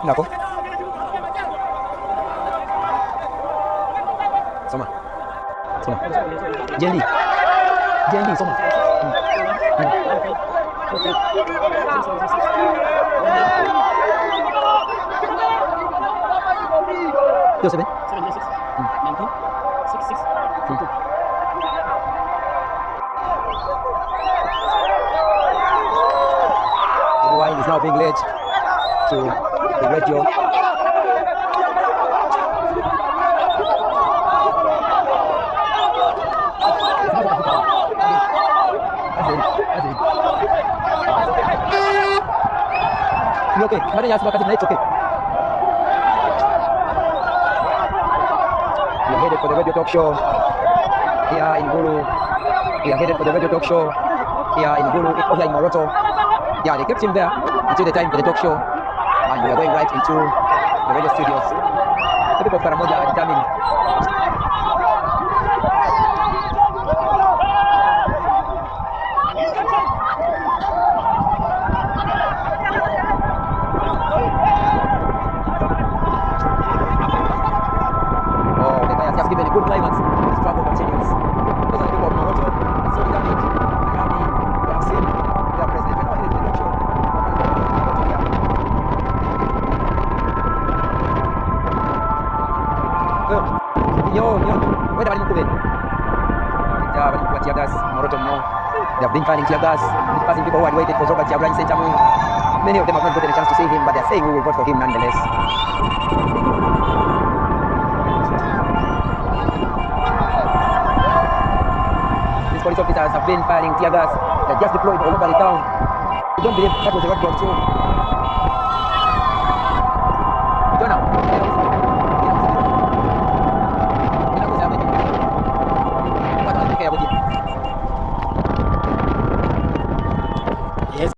Nako. Soma. Soma. Jendi. Jendi soma. Yo 7. 19, 6, 6, 2. The wine is now being led to the radio. Okay, mari ya sebelah kanan, it's okay. We are headed for the radio talk show here in Gulu. We are headed for the radio talk show here in Gulu, here in Moroto. Yeah, they kept him there until the time for the talk show, and we are going right into the radio studios. The people of Karamoja are determined. Oh, the guy has just given a good climax. The struggle continues. Those are the people of Moroto. So determined. They are happy. They have seen their president. We're not headed to the talk show. Yo, where are you going? Tear gas, Moroto no. They have been firing tear gas, dispersing people who had waited for Robert Kyagulanyi Ssentamu. Many of them have not gotten a chance to see him, but they are saying we will vote for him nonetheless. These police officers have been firing tear gas. They just deployed all over the town. I don't believe that was a roadblock too.